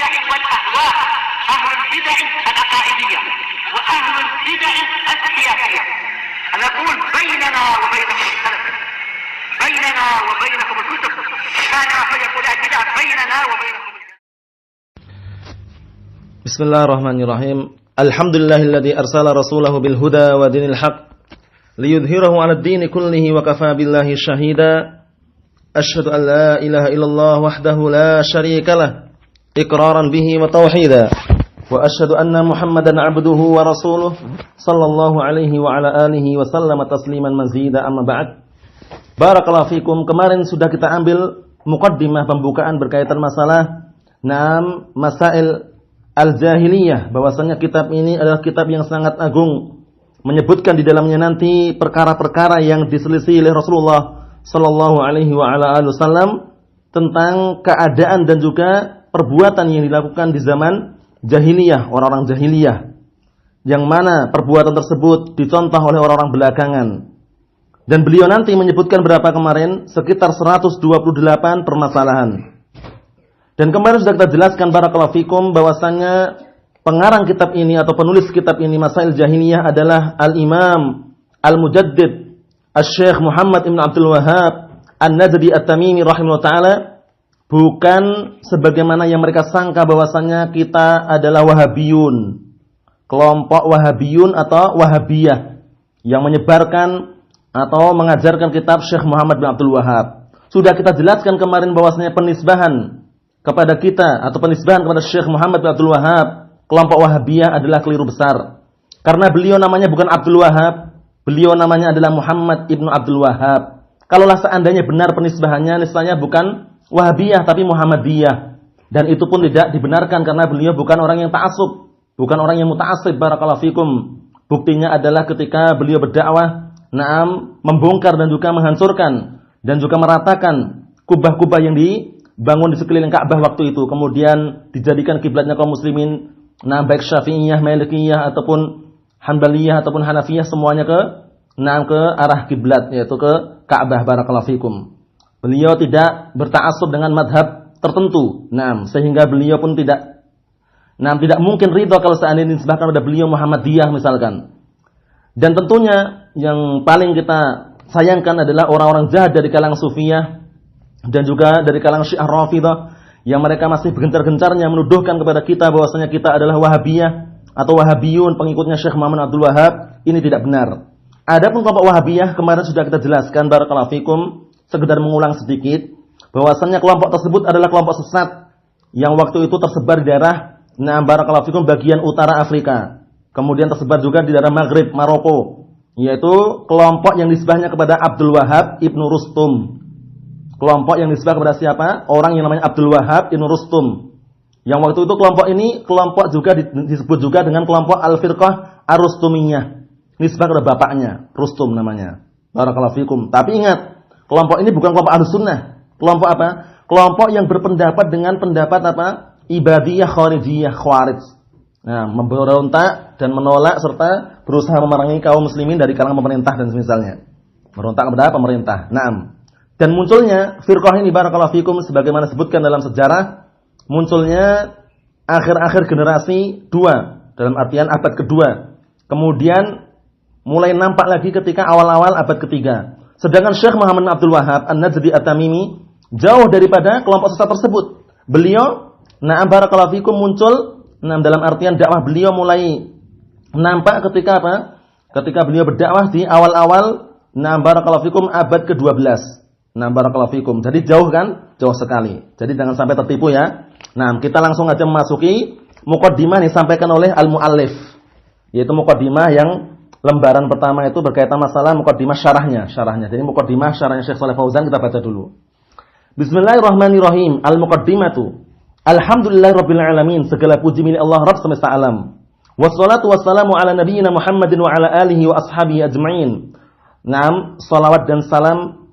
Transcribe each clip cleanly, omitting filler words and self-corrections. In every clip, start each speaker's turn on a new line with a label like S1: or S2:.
S1: البدع والأهواء، أهل البدع العقائدية وأهل البدع السياسية. نقول بيننا وبينكم السلف، بيننا وبينكم الكتب، كان فيقول البدع بيننا وبينكم.
S2: Bismillahirrahmanirrahim. Alhamdulillahilladzi arsala rasulahu bil huda wa dinil haq liyudhhirahu 'alad dini kullihi wa kafaa billahi shahida. Asyhadu an la ilaha illallah wahdahu la syarika lah iqraran bihi wa tauhida. Wa asyhadu anna Muhammadan 'abduhu wa rasuluh sallallahu alaihi wa ala alihi wa sallama tasliman mazida, amma ba'd. Barakallahu fikum. Kemarin sudah kita ambil muqaddimah pembukaan berkaitan masalah masail al-jahiliyah, bahwasanya kitab ini adalah kitab yang sangat agung, menyebutkan di dalamnya nanti perkara-perkara yang diselisih oleh Rasulullah sallallahu alaihi wa ala alihi wasallam tentang keadaan dan juga perbuatan yang dilakukan di zaman jahiliyah, orang-orang jahiliyah, yang mana perbuatan tersebut dicontoh oleh orang-orang belakangan. Dan beliau nanti menyebutkan berapa kemarin? Sekitar 128 permasalahan. Dan kemarin sudah kita jelaskan barakallahu fikum bahwasanya pengarang kitab ini atau penulis kitab ini Masail Jahiliyah adalah Al-Imam Al-Mujaddid Asy-Syaikh Muhammad Ibn Abdul Wahhab An-Najdi At-Tamimi rahimahullah ta'ala, bukan sebagaimana yang mereka sangka bahwasanya kita adalah Wahabiyun, kelompok Wahabiyun atau Wahabiyah yang menyebarkan atau mengajarkan kitab Syekh Muhammad bin Abdul Wahhab. Sudah kita jelaskan kemarin bahwasanya penisbahan kepada kita atau penisbahan kepada Syekh Muhammad bin Abdul Wahhab, kelompok Wahabiyah, adalah keliru besar. Karena beliau namanya bukan Abdul Wahhab, beliau namanya adalah Muhammad ibnu Abdul Wahhab. Kalaulah seandainya benar penisbahannya, nisbahnya bukan Wahabiyah tapi Muhammadiyah. Dan itu pun tidak dibenarkan karena beliau bukan orang yang ta'assub, bukan orang yang muta'assib, barakallahu fikum. Buktinya adalah ketika beliau berdakwah, membongkar dan juga menghancurkan dan juga meratakan kubah-kubah yang dibangun di sekeliling Ka'bah waktu itu, kemudian dijadikan kiblatnya kaum muslimin, baik Syafi'iyah, Malikiyah ataupun Hanbaliyah ataupun Hanafiyah, semuanya ke arah kiblat, yaitu ke Ka'bah, barakallahu fikum. Beliau tidak berta'assub dengan madhab tertentu, sehingga beliau pun tidak mungkin ridha kalau seandainya disebutkan pada beliau Muhammadiyah misalkan. Dan tentunya yang paling kita sayangkan adalah orang-orang jahat dari kalangan Sufiyah dan juga dari kalangan Syiah Rafidah, yang mereka masih bergencar-gencarnya menuduhkan kepada kita bahwasanya kita adalah Wahabiyah atau Wahabiyun, pengikutnya Syekh Muhammad Abdul Wahhab. Ini tidak benar. Adapun kelompok Wahabiyah kemarin sudah kita jelaskan barakallahu fikum, sekedar mengulang sedikit bahwasanya kelompok tersebut adalah kelompok sesat yang waktu itu tersebar di daerah barakallahu fikum bagian utara Afrika. Kemudian tersebar juga di daerah Maghrib, Maroko, yaitu kelompok yang nisbahnya kepada Abdul Wahhab Ibnu Rustum. Kelompok yang nisbah kepada siapa? Orang yang namanya Abdul Wahhab Ibnu Rustum. Yang waktu itu kelompok ini kelompok juga disebut juga dengan kelompok Al-Firqah Ar-Rustumiyah. Nisbah kepada bapaknya, Rustum namanya. Barakallahu fikum. Tapi ingat, kelompok ini bukan kelompok Ahlussunnah. Kelompok apa? Kelompok yang berpendapat dengan pendapat apa? Ibadiyah Khawarijiyah, Khawarij. Memberontak dan menolak serta berusaha memerangi kaum muslimin dari kalangan pemerintah dan semisalnya. Merontak kepada pemerintah. Dan munculnya firqah ini barakallahu fikum sebagaimana disebutkan dalam sejarah, munculnya akhir-akhir generasi 2, dalam artian abad kedua. Kemudian mulai nampak lagi ketika awal-awal abad ketiga. Sedangkan Syekh Muhammad Abdul Wahhab An-Najdi At-Tamimi jauh daripada kelompok sesat tersebut. Beliau barakallahu fikum muncul dalam artian dakwah beliau mulai nampak ketika apa? Ketika beliau berdakwah di awal-awal barakallahu fikum abad ke-12. Barakallahu fikum. Jadi jauh kan? Jauh sekali. Jadi jangan sampai tertipu ya. Kita langsung aja memasuki muqaddimah yang disampaikan oleh al-muallif. Yaitu muqaddimah yang lembaran pertama itu berkaitan masalah muqaddimah syarahnya. Jadi muqaddimah syarahnya Syekh Shalih Fauzan kita baca dulu. Bismillahirrahmanirrahim. Al-muqaddimatu. Alhamdulillahirabbil alamin. Segala puji milik Allah Rabb semesta alam. Wassalatu wassalamu ala nabiyyina Muhammadin wa ala alihi wa ashabihi ajma'in. Salawat dan salam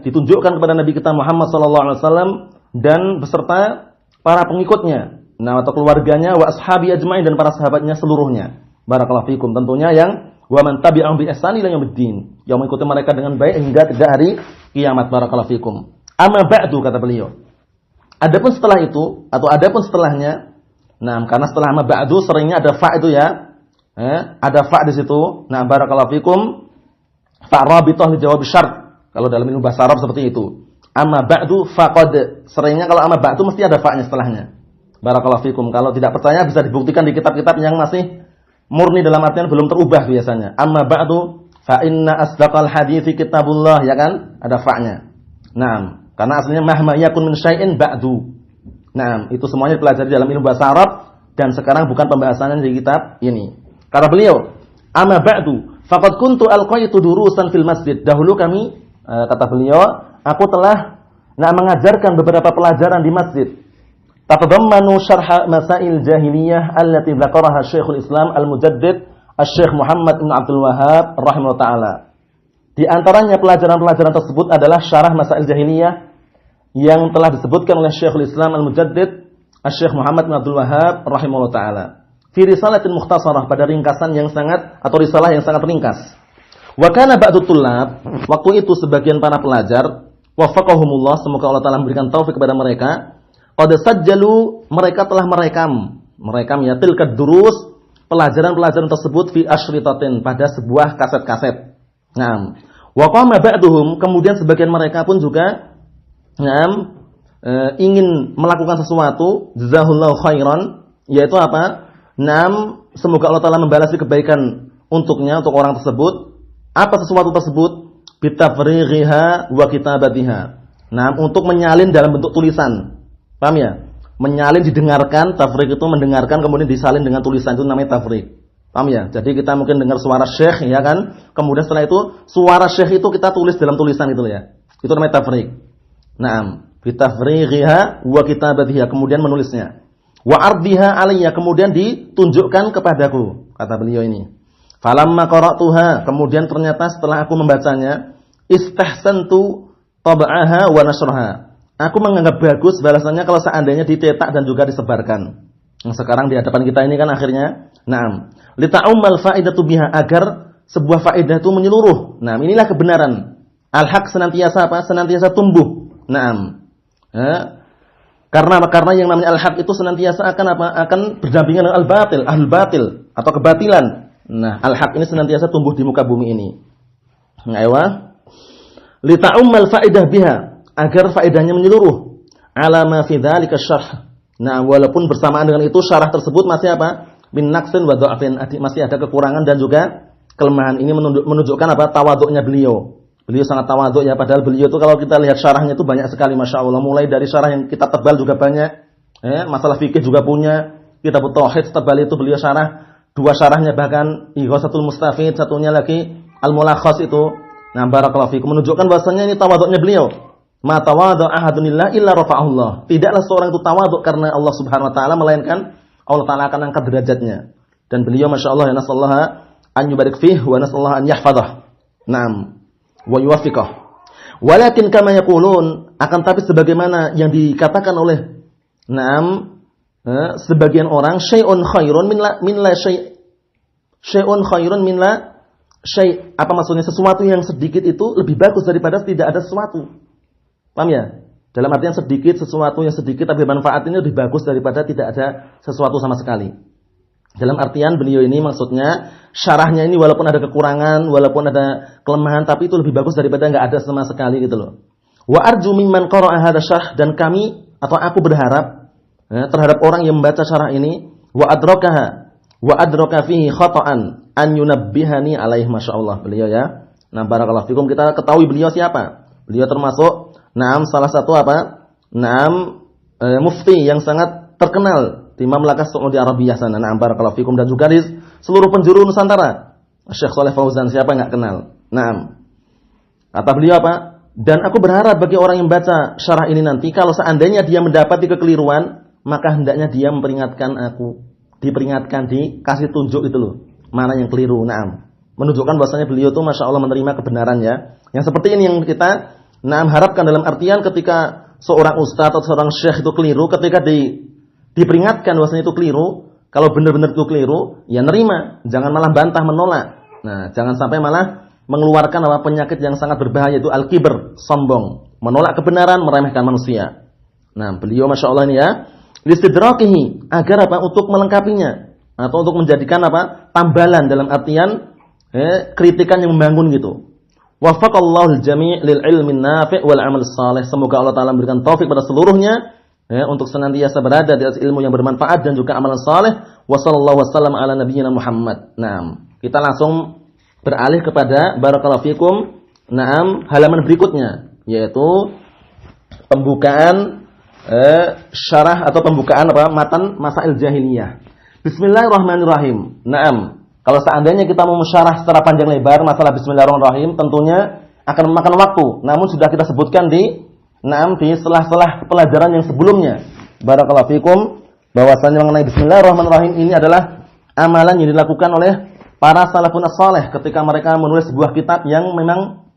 S2: ditunjukkan kepada Nabi kita Muhammad sallallahu alaihi wasallam dan beserta para pengikutnya, atau keluarganya, wa ashabi ajma'in, dan para sahabatnya seluruhnya. Barakallahu fikum. Tentunya yang wa man tabi'ahum bi ihsan ila yaumiddin, yang mengikuti mereka dengan baik hingga tidak hari kiamat. Barakallahu fikum. Amma ba'du, kata beliau. Adapun setelah itu atau adapun setelahnya, Nah, karena setelah amma ba'du seringnya ada fa itu ya. Ada fa di situ. Nah, barakallahu fikum. Fa rabithah li jawab syart. Kalau dalam ilmu bahasa Arab seperti itu. Amma ba'du faqad. Seringnya kalau amma ba'du mesti ada fa-nya setelahnya. Barakallahu fikum. Kalau tidak percaya bisa dibuktikan di kitab-kitab yang masih murni dalam artian belum terubah biasanya. Amma ba'du fa inna asdaqal hadithi kitabullah, ya kan? Ada fa-nya. Nah, karena aslinya mahma yakun min syai'in ba'du. Nah, itu semuanya dipelajari dalam ilmu bahasa Arab dan sekarang bukan pembahasannya di kitab ini. Kata beliau, amma ba'du faqad kuntu alqaitu durusan fil masjid. Dahulu kami, kata beliau, aku telah mengajarkan beberapa pelajaran di masjid. Tatadammanu syarh masail jahiliyah allati dzakaraha Syekhul Islam Al-Mujaddid Asy-Syaikh Muhammad bin Abdul Wahhab rahimahullah taala. Di antaranya pelajaran-pelajaran tersebut adalah syarah masail jahiliyah yang telah disebutkan oleh Syekhul Islam Al-Mujaddid Asy-Syaikh Muhammad bin Abdul Wahhab rahimahullah taala. Fi risalatin mukhtasarah, pada ringkasan yang sangat atau risalah yang sangat ringkas. Wa kana ba'du tullab, waktu itu sebagian para pelajar, wafaqahumullah, semoga Allah taala memberikan taufik kepada mereka, qad sajjalu, mereka telah merekam ya tilkad durus, pelajaran-pelajaran tersebut fi asyritatin, pada sebuah kaset-kaset. Naam. Wa qama ba'duhum, kemudian sebagian mereka pun juga ingin melakukan sesuatu, jazahullahu khairan, yaitu apa? Naam, semoga Allah taala membalas kebaikan untuknya, untuk orang tersebut. Apa sesuatu tersebut? Bitafrighiha wa kitabatiha. Naam, untuk menyalin dalam bentuk tulisan. Paham ya? Menyalin didengarkan, tafrig itu mendengarkan kemudian disalin dengan tulisan, itu namanya tafrig. Paham ya? Jadi kita mungkin dengar suara syekh, ya kan? Kemudian setelah itu suara syekh itu kita tulis dalam tulisan itu ya. Itu namanya tafrig. Naam, bitafrighiha wa kitabatiha, kemudian menulisnya. Wa ardiha alayya, kemudian ditunjukkan kepadaku, kata beliau ini. Falamma qara'tuha, kemudian ternyata setelah aku membacanya, istahsantu tab'aha wa nasraha. Aku menganggap bagus balasannya kalau seandainya dicetak dan juga disebarkan. Yang sekarang di hadapan kita ini kan akhirnya, naam, lita'ummal faidatu biha, agar sebuah faedah itu menyeluruh. Nah, inilah kebenaran. Al-haq senantiasa apa? Senantiasa tumbuh. Naam. Karena yang namanya al-haq itu senantiasa akan apa? Akan berdampingan dengan al-batil, ahlul batil atau kebatilan. Nah, al-haq ini senantiasa tumbuh di muka bumi ini. Aywa. Lita'ummal faidah biha, agar faedahnya menyeluruh. Ala ma fi dzalika syarh. Nah, walaupun bersamaan dengan itu syarah tersebut masih apa? Min naqsin wa dha'fin, masih ada kekurangan dan juga kelemahan. Ini menunjukkan apa? Tawadhu'nya beliau. Beliau sangat tawadhu ya, padahal beliau itu kalau kita lihat syarahnya itu banyak sekali, Masya Allah. Mulai dari syarah yang kita tebal juga banyak, masalah fikih juga punya, kitab tauhid tebal itu beliau syarah, 2 syarahnya bahkan Ighasatul Mustafid, satunya lagi Al-Mulakhas itu. Nah, barakallahu fikum, menunjukkan bahasanya ini tawadhu'nya beliau. Ma tawadhu ahadunillah illa rafa'ahullah. Tidaklah seorang itu tawadhu karena Allah Subhanahu wa taala, melainkan Allah taala akan angkat derajatnya. Dan beliau Masya Allah, ya nasallaha an yubarik fih wa nasallaha an yahfadah. Naam. Wa yuwaffiqah. Walakin kama yaqulun, akan tapi sebagaimana yang dikatakan oleh sebagian orang, syai'un khairun min la syai'. Syai'un khairun min la syai'. Apa maksudnya? Sesuatu yang sedikit itu lebih bagus daripada tidak ada sesuatu. Paham ya? Dalam artian sedikit, sesuatu yang sedikit tapi manfaatnya lebih bagus daripada tidak ada sesuatu sama sekali. Dalam artian beliau ini maksudnya syarahnya ini walaupun ada kekurangan, walaupun ada kelemahan, tapi itu lebih bagus daripada enggak ada sama sekali gitu loh. Wa arju mimman qara'a hadha syarh, dan kami atau aku berharap terhadap orang yang membaca syarah ini, wa adraka fihi khata'an an yunabbihani alaihi, masyaallah beliau ya. Nah, barakallahu fikum, kita ketahui beliau siapa? Beliau termasuk salah satu mufti yang sangat terkenal di Mamlakah Saudi Arabia sana. Nah, barakallahu fikum, dan juga di seluruh penjuru Nusantara. Syekh Shalih Fauzan, siapa yang enggak kenal? Naam. Kata beliau apa? Dan aku berharap bagi orang yang baca syarah ini nanti, kalau seandainya dia mendapati kekeliruan, maka hendaknya dia memperingatkan aku. Diperingatkan, dikasih tunjuk itu loh, mana yang keliru. Naam. Menunjukkan bahwasanya beliau itu Masya Allah menerima kebenaran ya. Yang seperti ini yang kita harapkan, dalam artian ketika seorang ustaz atau seorang syekh itu keliru, ketika diperingatkan bahwasanya itu keliru, kalau benar-benar itu keliru, ya nerima, jangan malah bantah, menolak. Nah, jangan sampai malah mengeluarkan penyakit yang sangat berbahaya, itu al-kibr, sombong, menolak kebenaran, meremehkan manusia. Nah, beliau Masya Allah ini ya, listidrakihi, agar apa? Untuk melengkapinya atau untuk menjadikan apa? Tambalan dalam artian kritikan yang membangun gitu. Wafaqallahu al-jami' lil ilmi nafi' wal amal salih. Semoga Allah Taala memberikan taufik pada seluruhnya untuk senantiasa berada di atas ilmu yang bermanfaat dan juga amalan saleh. Wassallallahu wasallam ala nabiyyina Muhammad. Naam. Kita langsung beralih kepada barakallahu fikum. Naam, halaman berikutnya yaitu pembukaan syarah atau pembukaan apa? Matan Masail Jahiliyah. Bismillahirrahmanirrahim. Naam. Kalau seandainya kita mau mensyarah secara panjang lebar masalah bismillahirrahmanirrahim, tentunya akan memakan waktu. Namun sudah kita sebutkan di setelah pelajaran yang sebelumnya. Barakallahu fikum, bahwasanya mengenai bismillahirrahmanirrahim ini adalah amalan yang dilakukan oleh para salafun as-salih ketika mereka menulis sebuah kitab yang memang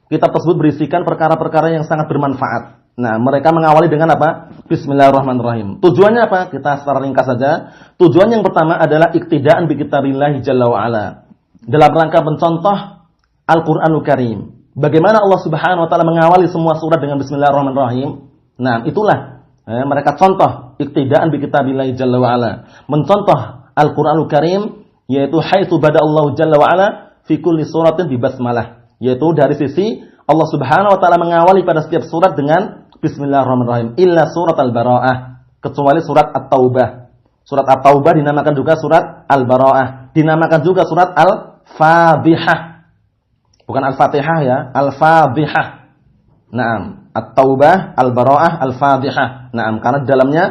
S2: kitab tersebut berisikan perkara-perkara yang sangat bermanfaat. Nah, mereka mengawali dengan apa? Bismillahirrahmanirrahim. Tujuannya apa? Kita secara ringkas saja. Tujuan yang pertama adalah iktidaan bi kitabillahi jalla wa ala. Dalam rangka mencontoh Al-Qur'anul Karim. Bagaimana Allah Subhanahu wa taala mengawali semua surat dengan bismillahirrahmanirrahim? Nah, itulah mereka contoh iktidaan bi kitabillahi jalla wa ala. Mencontoh Al-Qur'anul Karim yaitu haitsu bada'allahu jalla wa ala fi kulli suratin bi basmalah. Yaitu dari sisi Allah Subhanahu wa taala mengawali pada setiap surat dengan bismillahirrahmanirrahim, illa surat Al-Bara'ah, kecuali surat At-Taubah. Surat At-Taubah dinamakan juga surat Al-Bara'ah, dinamakan juga surat Al-Fadhihah. Bukan Al-Fatihah ya, Al-Fadhihah. Naam, At-Taubah, Al-Bara'ah, Al-Fadhihah. Naam, karena di dalamnya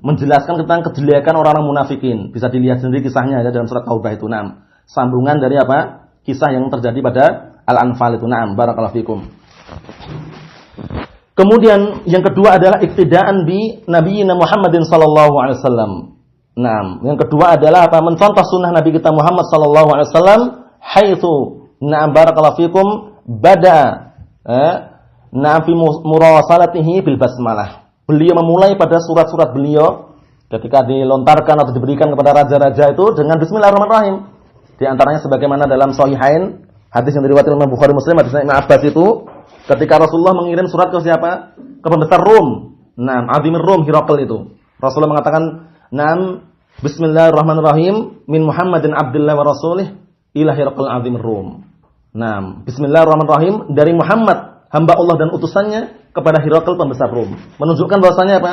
S2: menjelaskan tentang kejelekan orang-orang munafikin. Bisa dilihat sendiri kisahnya ya dalam surat Taubah itu. Naam, sambungan dari apa? Kisah yang terjadi pada Al-Anfal itu. Naam, barakallahu fikum. Kemudian yang kedua adalah iktidaan bi nabiyina Muhammadin sallallahu alaihi wasallam. Naam, yang kedua adalah apa? Mencontoh sunnah Nabi kita Muhammad sallallahu alaihi wasallam haitsu na'am barakallahu fikum bada na'am fi murawasalatihi bil basmalah. Beliau memulai pada surat-surat beliau ketika dilontarkan atau diberikan kepada raja-raja itu dengan bismillahirrahmanirrahim. Di antaranya sebagaimana dalam Sahihain, hadis yang diriwayatkan oleh Bukhari Muslim, hadis Ibnu Abbas itu ketika Rasulullah mengirim surat ke siapa? Ke pembesar Rum. Naam, Azimir Rum, Hirakl itu. Rasulullah mengatakan, "Naam, bismillahirrahmanirrahim min Muhammadin Abdillah wa rasulih ila Hirakl Azimir Rum." Naam, bismillahirrahmanirrahim dari Muhammad, hamba Allah dan utusannya kepada Hirakl pembesar Rum. Menunjukkan bahwasanya apa?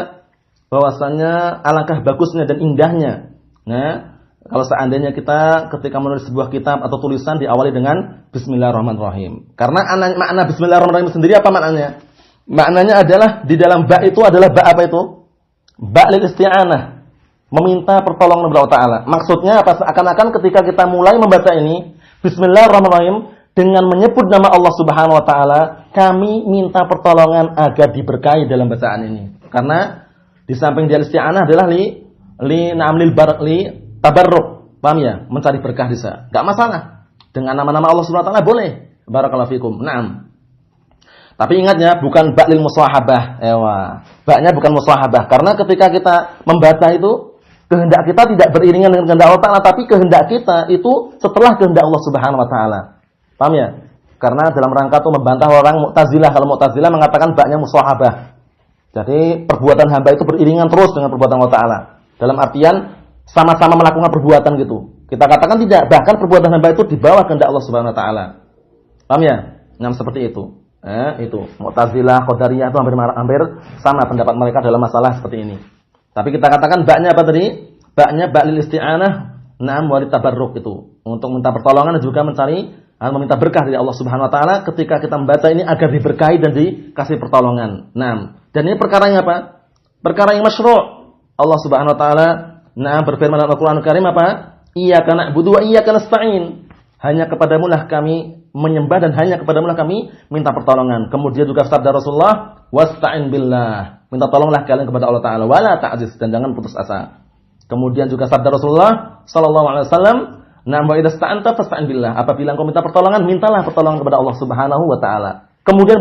S2: Bahwasanya alangkah bagusnya dan indahnya. Nah, kalau seandainya kita ketika menulis sebuah kitab atau tulisan diawali dengan bismillahirrahmanirrahim. Karena makna bismillahirrahmanirrahim sendiri apa maknanya? Maknanya adalah di dalam ba itu adalah ba apa itu? Ba lil isti'anah. Meminta pertolongan kepada Allah Ta'ala. Maksudnya apa? Seakan-akan ketika kita mulai membaca ini, bismillahirrahmanirrahim, dengan menyebut nama Allah Subhanahu wa taala, kami minta pertolongan agar diberkahi dalam bacaan ini. Karena di samping dia isti'anah adalah li tabarruk, paham ya? Mencari berkah bisa. Enggak masalah. Dengan nama-nama Allah Subhanahu wa taala boleh. Barakallahu fikum. Naam. Tapi ingat ya, bukan ba'lil musahabah. Ba'nya bukan musahabah. Karena ketika kita membaca itu, kehendak kita tidak beriringan dengan kehendak Allah Ta'ala, tapi kehendak kita itu setelah kehendak Allah Subhanahu wa taala. Paham ya? Karena dalam rangka itu membantah orang Mu'tazilah. Kalau Mu'tazilah mengatakan ba'nya musahabah. Jadi perbuatan hamba itu beriringan terus dengan perbuatan Allah Ta'ala. Dalam artian sama-sama melakukan perbuatan gitu. Kita katakan tidak, bahkan perbuatan hamba itu di bawah kehendak Allah Subhanahu wa taala. Paham ya? Nah, seperti itu. Itu Mu'tazilah, Qadariyah itu hampir sama pendapat mereka dalam masalah seperti ini. Tapi kita katakan ba'nya apa tadi? Ba'nya ba'lil isti'anah, na'am wa tabarruk itu. Untuk minta pertolongan dan juga meminta berkah dari Allah Subhanahu wa taala ketika kita membaca ini agar diberkahi dan dikasih pertolongan. Naam. Dan ini perkaranya apa? Perkara yang masyru'. Allah Subhanahu wa taala berfirman dalam Al-Qur'an Al-Karim apa? Iyyaka na'budu wa iyyaka nasta'in. Hanya kepadamu lah kami menyembah dan hanya kepadamu lah kami minta pertolongan. Kemudian juga sabda Rasulullah, wasta'in billah. Minta tolonglah kalian kepada Allah Ta'ala. Wala ta'jiz, dan jangan putus asa. Kemudian juga sabda Rasulullah sallallahu alaihi wasallam, wa idza sta'anta fasta'in billah. Apabila engkau minta pertolongan, mintalah pertolongan kepada Allah Subhanahu wa taala. Kemudian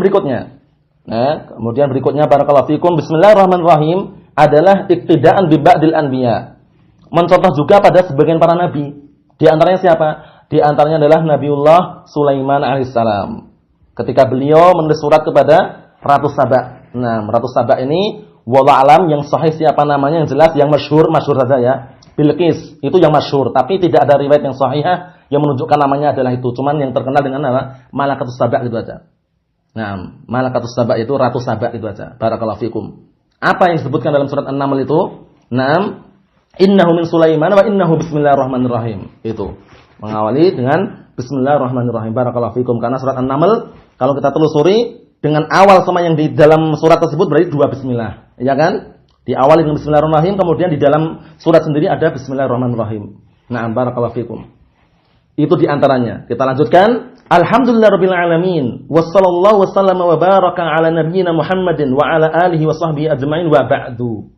S2: berikutnya barakallahu fikum, bismillahirrahmanirrahim adalah iktidaan bi ba'dil anbiya. Mencontoh juga pada sebagian para nabi. Di antaranya siapa? Di antaranya adalah Nabiullah Sulaiman alaihissalam. Ketika beliau menulis surat kepada Ratu Saba. Nah, Ratu Saba ini wallahu alam yang sahih siapa namanya, yang jelas yang masyhur saja ya. Bilqis itu yang masyhur, tapi tidak ada riwayat yang sahihah yang menunjukkan namanya adalah itu. Cuman yang terkenal dengan apa? Malakatus Saba gitu aja. Nah, Malakatus Saba itu ratu Saba itu aja. Barakallahu fikum. Apa yang disebutkan dalam surat An-Naml itu? Naam, innahu min Sulaiman wa innahu bismillahirrahmanirrahim. Itu mengawali dengan bismillahirrahmanirrahim. Barakallahu fikum. Karena surat An-Naml kalau kita telusuri dengan awal sama yang di dalam surat tersebut berarti 2 bismillah. Ya kan? Diawali dengan bismillahirrahmanirrahim, kemudian di dalam surat sendiri ada bismillahirrahmanirrahim. Na'am, barakallahu fikum. Itu di antaranya. Kita lanjutkan. Alhamdulillahirabbil alamin. Wassallallahu wasallama wa baraka ala nabiyyina Muhammadin wa ala alihi wa sahbihi ajmain wa ba'du.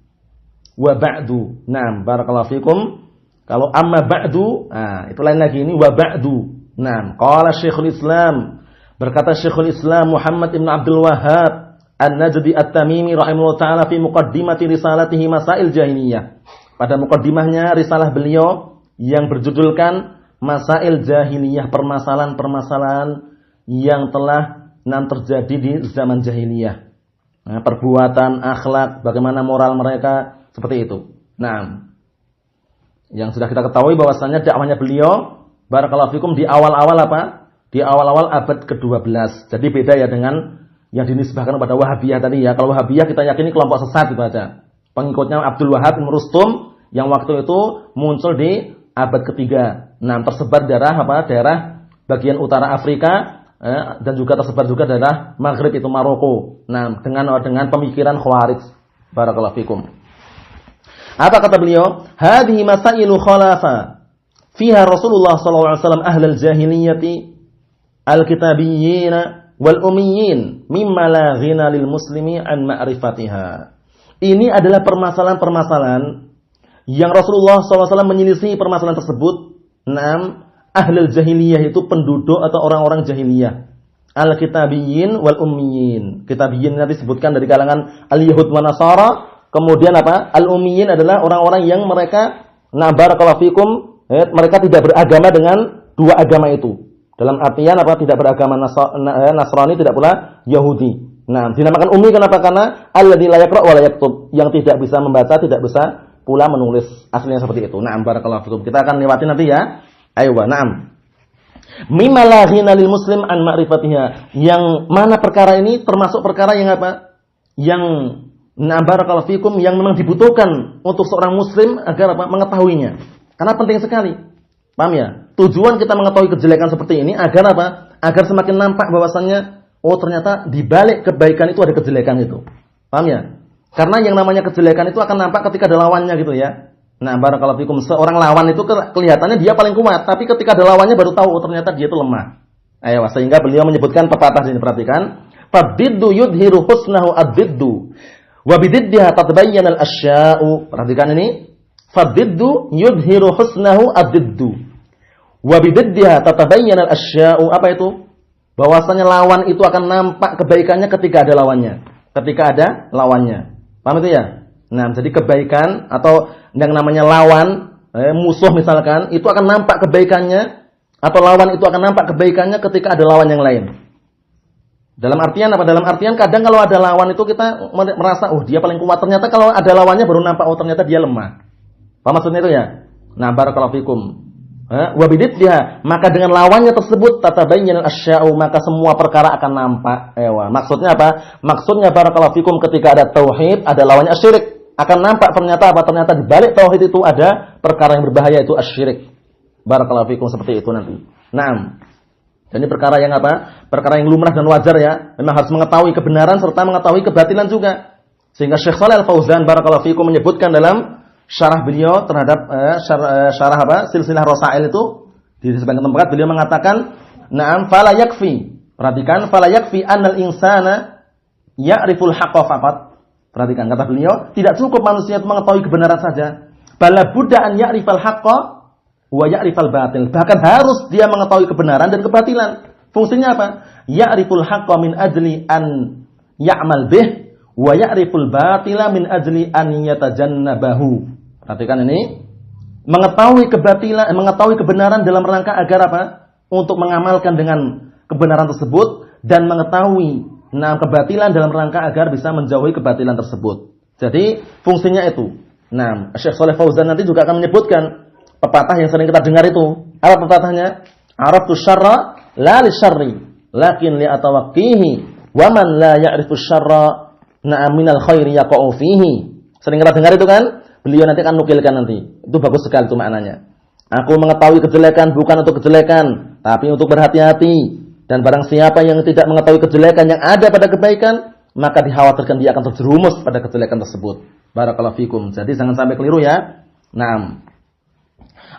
S2: Wa ba'du. Na'am, barakallahu fikum. Kalau amma ba'du, itu lain lagi, ini wa ba'du. Na'am, qala Syekhul Islam. Berkata Syekhul Islam Muhammad ibn Abdul Wahhab An-Najdi At-Tamimi rahimahullah ta'ala fi muqaddimati risalatihi Masail Jahiliyah. Pada muqaddimahnya risalah beliau yang berjudulkan Masail Jahiliyah, permasalahan-permasalahan yang telah terjadi di zaman jahiliyah. Nah, perbuatan, akhlak, bagaimana moral mereka, seperti itu. Nah, yang sudah kita ketahui bahwasannya dakwahnya beliau barakallahu fikum di awal-awal apa? Di awal-awal abad ke-12. Jadi beda ya dengan yang dinisbahkan kepada Wahabiyah tadi ya. Kalau Wahabiyah kita yakini kelompok sesat itu aja. Pengikutnya Abdul Wahhab bin Rustum yang waktu itu muncul di abad ketiga. Nah, tersebar daerah bagian utara Afrika dan juga tersebar juga daerah Maghrib itu Maroko. Nah, dengan pemikiran Khawarij. Barakallahu fikum. Apa kata beliau? Hadhihi masailu khalafa fiha Rasulullah sallallahu alaihi wasallam ahlal jahiliyati al-kitabiyyin wal ummiyin mimma la ghina lil muslimi an ma'rifatiha. Ini adalah permasalahan-permasalahan yang Rasulullah SAW menyelisih permasalahan tersebut. Naam, ahlul jahiliyah itu penduduk atau orang-orang jahiliyah. Al-kitabiyyin wal ummiyin. Kitabiyyin nanti disebutkan dari kalangan al-yahud wa nasara. Kemudian apa? Al-ummiyin adalah orang-orang yang mereka barakallahu fikum, mereka tidak beragama dengan dua agama itu. Dalam artian apa? Tidak beragama Nasrani, tidak pula Yahudi. Nah, dinamakan ummi kenapa? Karena alladzi la yaqra' wa la yaktub, yang tidak bisa membaca, tidak bisa pula menulis. Aslinya seperti itu. Na'am, barakallahu fikum. Kita akan lewati nanti ya. Ayo, na'am. Mimma la ghina lil muslim an ma'rifatiha. Yang mana perkara ini termasuk perkara yang apa? Yang na'am, barakallahu fikum, yang memang dibutuhkan untuk seorang muslim agar apa? Mengetahuinya. Karena penting sekali. Paham ya? Tujuan kita mengetahui kejelekan seperti ini agar apa? Agar semakin nampak bahwasannya ternyata di balik kebaikan itu ada kejelekan itu. Paham ya? Karena yang namanya kejelekan itu akan nampak ketika ada lawannya gitu ya. Nah, barakallahu fikum, seorang lawan itu kelihatannya dia paling kuat, tapi ketika ada lawannya baru tahu ternyata dia itu lemah. Ayo, sehingga beliau menyebutkan pepatah ini, perhatikan. Fadiddu yudhiru husnahu ad-diddu wa bididdiha tatbayyana al-asya'u. Perhatikan ini. Fadiddu yudhiru husnahu ad-diddu wa bididdiha tatabayyana al-asya'u. Apa itu? Bahwasanya lawan itu akan nampak kebaikannya ketika ada lawannya. Ketika ada lawannya. Paham itu ya? Nah, jadi kebaikan atau yang namanya lawan, musuh misalkan, itu akan nampak kebaikannya, atau lawan itu akan nampak kebaikannya ketika ada lawan yang lain. Dalam artian apa? Dalam artian kadang kalau ada lawan itu kita merasa, dia paling kuat. Ternyata kalau ada lawannya baru nampak, ternyata dia lemah. Apa maksudnya itu ya? Nah, barakallahu fikum. Wa bididdiha, maka dengan lawannya tersebut tatabayyana al-asya'u, maka semua perkara akan nampak. Maksudnya apa? Maksudnya barakallahu fikum, ketika ada tauhid, ada lawannya asyirik. Akan nampak ternyata apa? Ternyata di balik tauhid itu ada perkara yang berbahaya, itu asyirik. Barakallahu fikum, seperti itu nanti. Naam. Ini perkara yang apa? Perkara yang lumrah dan wajar ya. Memang harus mengetahui kebenaran serta mengetahui kebatilan juga. Sehingga Syekh Shalih Al-Fauzan barakallahu fikum menyebutkan dalam syarah beliau terhadap syarah apa? Silsilah Rasail itu di sebagian tempat beliau mengatakan, "Na'am fala yakfi." Perhatikan, "Fala yakfi annal insana ya'riful haqqo faqat." Perhatikan kata beliau, tidak cukup manusia itu mengetahui kebenaran saja. Bala budda an ya'rifal haqqo wa ya'rifal batil. Bahkan harus dia mengetahui kebenaran dan kebatilan. Fungsinya apa? Ya'riful haqqo min ajli an ya'mal bih wa ya'riful batila min ajli an yatajannabahu. Perhatikan ini, mengetahui kebatilan, mengetahui kebenaran dalam rangka agar apa? Untuk mengamalkan dengan kebenaran tersebut, dan mengetahui kebatilan dalam rangka agar bisa menjauhi kebatilan tersebut. Jadi fungsinya itu. Nah, Syekh Shalih Fauzan nanti juga akan menyebutkan pepatah yang sering kita dengar itu. Apa pepatahnya? Araftu syarra la li syarri, lakin li atawaqqihi, wa man la ya'rifu syarra na'am minal khairi yaqa'u fihi. Sering kita dengar itu kan? Beliau nanti akan nukilkan nanti. Itu bagus sekali itu maknanya. Aku mengetahui kejelekan bukan untuk kejelekan, tapi untuk berhati-hati. Dan barang siapa yang tidak mengetahui kejelekan yang ada pada kebaikan, maka dikhawatirkan dia akan terjerumus pada kejelekan tersebut. Barakallahu fikum. Jadi jangan sampai keliru ya. Naam.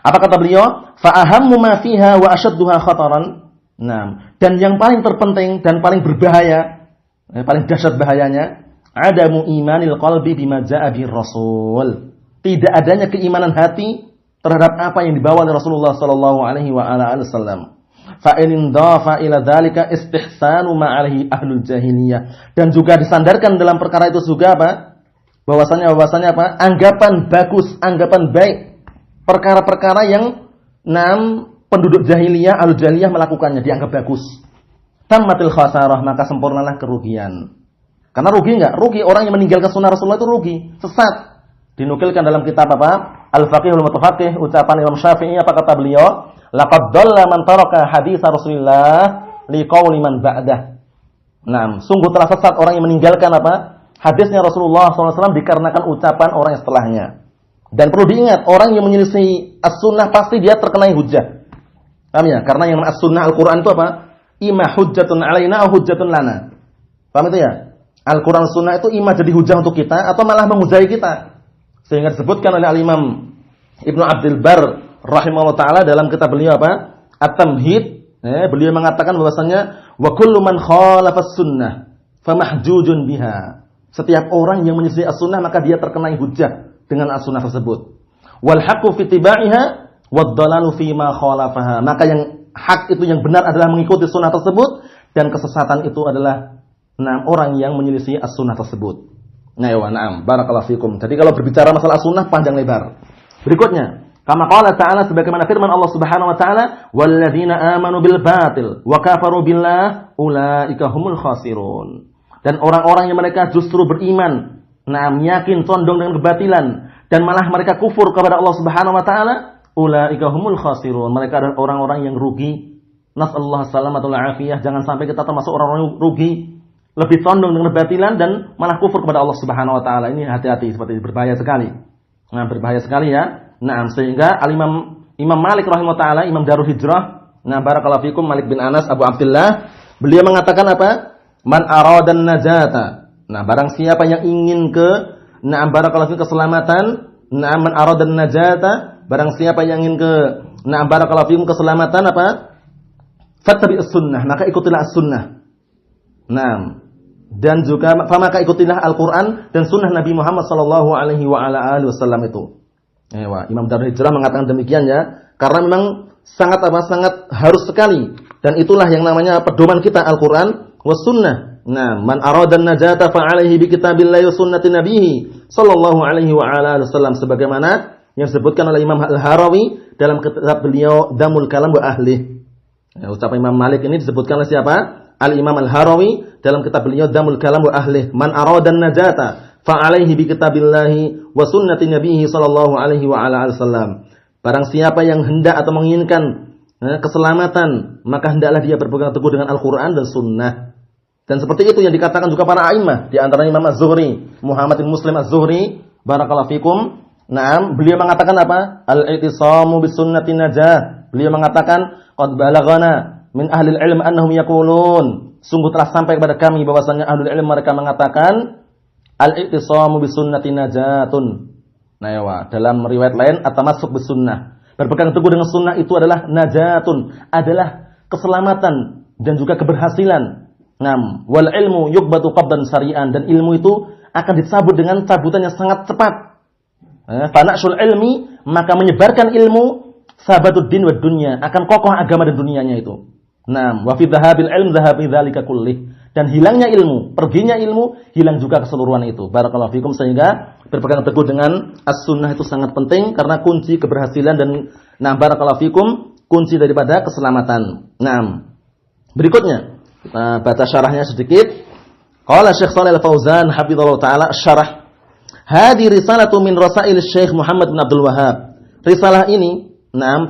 S2: Apa kata beliau? Fa ahammu ma fiha wa ashadduha khataran. Naam. Dan yang paling terpenting dan paling berbahaya, paling dahsyat bahayanya, adamu imanil qalbi bima jaa bir rasul. Tidak adanya keimanan hati terhadap apa yang dibawa oleh Rasulullah sallallahu alaihi wasallam. Fa in dafa ila dzalika istihsanu ma alaihi ahlul jahiliyah. Dan juga disandarkan dalam perkara itu juga apa? Bahwasanya apa? Anggapan bagus, anggapan baik. Perkara-perkara yang penduduk jahiliyah, ahlul jahiliyah melakukannya dianggap bagus. Tammatil khasarah, maka sempurnalah kerugian. Karena rugi enggak? Rugi orang yang meninggalkan sunnah Rasulullah itu rugi, sesat. Dinukilkan dalam kitab apa? Al-Faqihul Mutafaqih, ucapan Imam Syafi'i, apa kata beliau? Laqad dhalla man taraka hadits Rasulillah liqauli man ba'dah. Nah, sungguh telah sesat orang yang meninggalkan apa? Hadisnya Rasulullah SAW dikarenakan ucapan orang yang setelahnya. Dan perlu diingat, orang yang menyelisih as-sunnah pasti dia terkenai hujjah. Paham ya? Karena yang as-sunnah Al-Quran itu apa? Ima hujjatun alaina au hujjatun lana. Paham itu ya? Al-Quran sunnah itu ima jadi hujjah untuk kita atau malah menghujai kita. Sehingga disebutkan oleh Al-Imam Ibnu Abdul Bar rahimahullah ta'ala dalam kitab beliau apa? At-Tamhid. Beliau mengatakan bahwasanya wa kullu man khalafas sunnah famahjujun biha. Setiap orang yang menyelisih as-sunnah maka dia terkenai hujjah dengan as-sunnah tersebut. Wal haqqu fi tibaiha wad dalalu fi ma khalafaha. Maka yang hak itu yang benar adalah mengikuti sunnah tersebut dan kesesatan itu adalah orang yang menyelisih as-sunnah tersebut. Na'am, barakallahu fikum. Jadi kalau berbicara masalah as-sunnah panjang lebar. Berikutnya, kama qala ta'ala sebagaimana firman Allah Subhanahu wa taala, "Walladzina amanu bil batil wa kafaru billah ulaika humul khasirun." Dan orang-orang yang mereka justru beriman, yakin condong dengan kebatilan dan malah mereka kufur kepada Allah Subhanahu wa taala, ulaika humul khasirun. Mereka adalah orang-orang yang rugi. Nasallahu salamatul afiyah. Jangan sampai kita termasuk orang-orang yang rugi, lebih condong dengan kebatilan dan malah kufur kepada Allah Subhanahu wa taala. Ini hati-hati, seperti ini berbahaya sekali. Nah, berbahaya sekali ya. Nah, sehingga Imam Malik rahimahullah taala, Imam Darul Hijrah, barakallahu fikum, Malik bin Anas Abu Abdullah, beliau mengatakan apa? Man aradan najata. Nah, barang siapa yang ingin barakallahu fikum keselamatan, man aradan najata, barang siapa yang ingin barakallahu fikum keselamatan apa? Fattabi'us sunnah, maka ikutilah as-sunnah. Nah, dan juga maka ikutilah Al-Qur'an dan sunnah Nabi Muhammad sallallahu alaihi wa ala alihi wasallam itu. Imam Darul Hijrah mengatakan demikian ya, karena memang sangat harus sekali dan itulah yang namanya pedoman kita Al-Qur'an was sunnah. Nah, man arada an-najata fa alaihi bi kitabillahi wa sunnati nabiyhi sallallahu alaihi wa ala alihi wasallam, sebagaimana yang disebutkan oleh Imam Al-Harawi dalam kitab beliau Damul Kalam wa Ahli. Ucapan Imam Malik ini disebutkan oleh siapa? Al-Imam Al-Harawi dalam kitab beliau Damul Kalam wa Ahli. Man aradan najata fa alaihi bi kitabillahi wa sunnati nabiyhi sallallahu alaihi wa ala alihi wasallam. Barang siapa yang hendak atau menginginkan keselamatan, maka hendaklah dia berpegang teguh dengan Al-Qur'an dan sunnah. Dan seperti itu yang dikatakan juga para a'immah, di antaranya Imam Az-Zuhri, Muhammad bin Muslim Az-Zuhri, barakallahu fikum. Naam, beliau mengatakan apa? Al-i'tisamu bis sunnati najah. Beliau mengatakan qad balaghana min ahli al-ilm annahum yaqulun, sungguh telah sampai kepada kami bahwasanya ahlul ilm mereka mengatakan al-i'tisamu bis sunnati najatun. Nah, ya, dalam riwayat lain at-tamassuk bis sunnah, berpegang teguh dengan sunnah itu adalah najatun, adalah keselamatan dan juga keberhasilan. Nam, wal ilmu yuqbatu qabdan sari'an, dan ilmu itu akan dicabut dengan cabutan yang sangat cepat. Fana'sul ilmi, maka menyebarkan ilmu, sabatud din wad dunya, akan kokoh agama dan dunianya itu. Nam, wa fi dhahabil ilm dhahabi dzalika kullih, dan hilangnya ilmu, perginya ilmu, hilang juga keseluruhan itu. Barakallahu fikum. Sehingga berpegang teguh dengan as-sunnah itu sangat penting karena kunci keberhasilan dan barakallahu fikum, kunci daripada keselamatan. Nam. Berikutnya kita baca syarahnya sedikit. Qala Syekh Shalih Al-Fauzan hafizallahu taala, syarah Hadi risalatu min rasail Syekh Muhammad bin Abdul Wahhab. Risalah ini,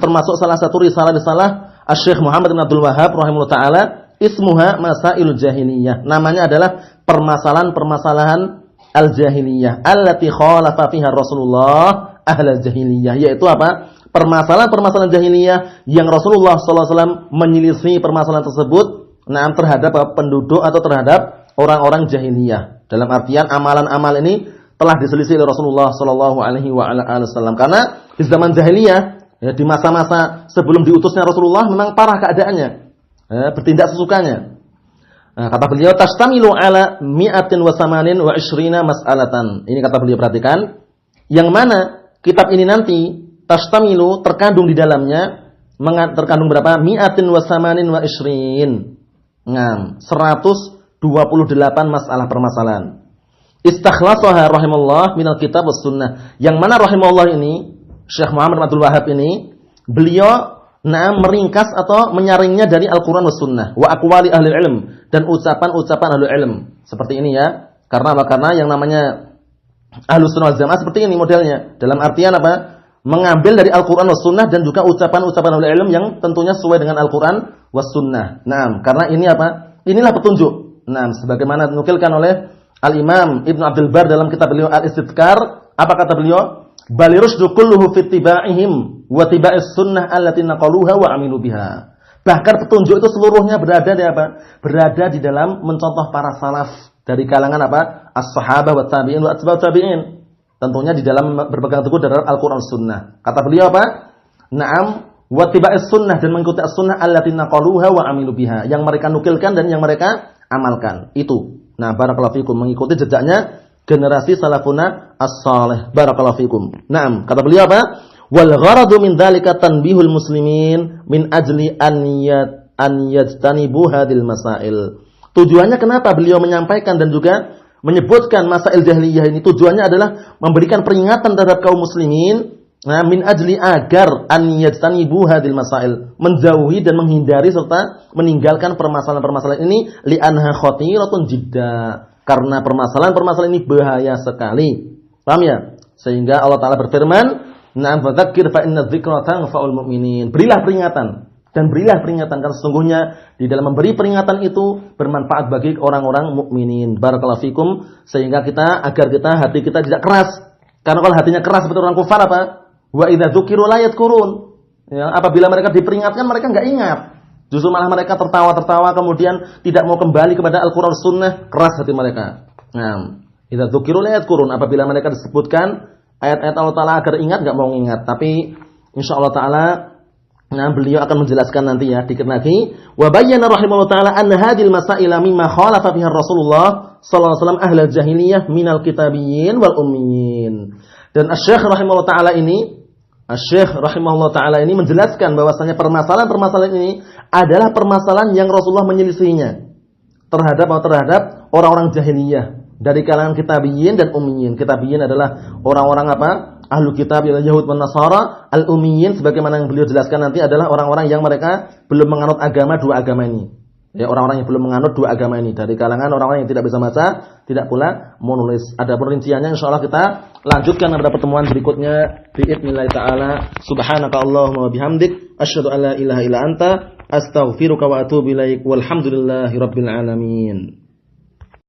S2: termasuk salah satu risalah Syekh Muhammad bin Abdul Wahhab rahimahullah taala, ismuha Masailul Jahiliyah. Namanya adalah permasalahan-permasalahan al-jahiliyah allati khalafa fiha Rasulullah ahlal jahiliyah, yaitu apa? Permasalahan-permasalahan jahiliyah yang Rasulullah sallallahu alaihi wasallam menyelisih permasalahan tersebut terhadap penduduk atau terhadap orang-orang jahiliyah. Dalam artian amalan-amal ini telah diselisih oleh Rasulullah sallallahu alaihi wasallam, karena di zaman jahiliyah, ya, di masa-masa sebelum diutusnya Rasulullah memang parah keadaannya, bertindak sesukanya. Kata beliau, tashtamilu ala mi'atin wa samanin wa ishrina mas'alatan. Ini kata beliau, perhatikan, yang mana kitab ini nanti tashtamilu, terkandung di dalamnya, terkandung berapa? Mi'atin wa samanin wa ishrin. 128 masalah permasalahan. Istakhlasaha rahimahullah minal kitab was sunnah. Yang mana rahimahullah ini, Syekh Muhammad bin Abdul Wahhab ini, beliau meringkas atau menyaringnya dari Al-Quran was sunnah. Wa aqwali ahli ilm, dan ucapan-ucapan ahli ilm. Seperti ini ya. Karena apa? Karena yang namanya Ahlus Sunnah wal Jamaah seperti ini modelnya. Dalam artian apa? Mengambil dari Al-Quran was sunnah dan juga ucapan-ucapan ahli ilm yang tentunya sesuai dengan Al-Quran was sunnah. Karena ini apa? Inilah petunjuk. Sebagaimana dinukilkan oleh Al-Imam Ibnu Abdul Bar dalam kitab beliau Al-Istidkar, apa kata beliau? Bali rusdu kulluhu fi ittiba'ihim wa tiba'is sunnah allati naqaluha wa amilu biha. Bahkan petunjuk itu seluruhnya berada di apa? Berada di dalam mencontoh para salaf dari kalangan apa? As-sahabah wa tabi'in wa atba'ut tabi'in. Tentunya di dalam berpegang teguh dari Al-Qur'an sunnah. Kata beliau apa? Wa tiba'is sunnah, dan mengikuti as-sunnah allati naqaluha wa amilu biha. Yang mereka nukilkan dan yang mereka amalkan. Itu. Barakallahu fikum, mengikuti jejaknya generasi salafuna as-salih. Barakallahu fikum. Kata beliau apa? Wal gharadu min dzalika tanbihul muslimin min ajli an yajtanibu hadhil masail. Tujuannya kenapa beliau menyampaikan dan juga menyebutkan masail jahiliyah ini? Tujuannya adalah memberikan peringatan terhadap kaum muslimin, min ajli agar an yajtanibu hadhil masail, menjauhi dan menghindari serta meninggalkan permasalahan-permasalahan ini, li anha khatiratun jidda, karena permasalahan-permasalahan ini bahaya sekali. Paham ya? Sehingga Allah Ta'ala berfirman, fadzakir fa inna dzikra tanfa'ul mu'minin. Berilah peringatan, dan berilah peringatan, karena sesungguhnya di dalam memberi peringatan itu bermanfaat bagi orang-orang mukminin. Barakallahu fikum. Sehingga agar hati kita tidak keras. Karena kalau hatinya keras seperti orang kufar apa? Wa idza dzukiru la yadhkurun. Ya, apabila mereka diperingatkan mereka enggak ingat. Justru malah mereka tertawa-tertawa, kemudian tidak mau kembali kepada Al-Qur'an Sunnah, keras hati mereka. Idza dzukiru la yadhkurun. Apabila mereka disebutkan ayat-ayat Allah Ta'ala agar ingat, enggak mau ingat. Tapi insyaallah Ta'ala beliau akan menjelaskan nanti ya, dikit lagi. Wa bayyana rahimahullah ta'ala anna hadhil masaila mimma khalafa fiha Rasulullah sallallahu alaihi wasallam ahlal jahiliyah minal kitabiyyin wal ummiyin. Dan Asy-Syaikh rahimahullah ta'ala ini menjelaskan bahwasanya permasalahan-permasalahan ini adalah permasalahan yang Rasulullah menyelisihinya terhadap orang-orang jahiliyah dari kalangan kitabiyyin dan ummiyin. Kitabiyyin adalah orang-orang apa? Ahlu kitab, Yahud dan Nasara. Al-ummiyin sebagaimana yang beliau jelaskan nanti adalah orang-orang yang mereka belum menganut dua agama ini. Ya, orang-orang yang belum menganut dua agama ini dari kalangan orang-orang yang tidak bisa baca, tidak pula menulis. Ada perinciannya insyaallah kita lanjutkan pada pertemuan berikutnya. Bi'idznillah taala. Subhanakallahumma wa bihamdik asyhadu an la ilaha illa anta astaghfiruka wa atubu ilaik. Walhamdulillahirabbil alamin.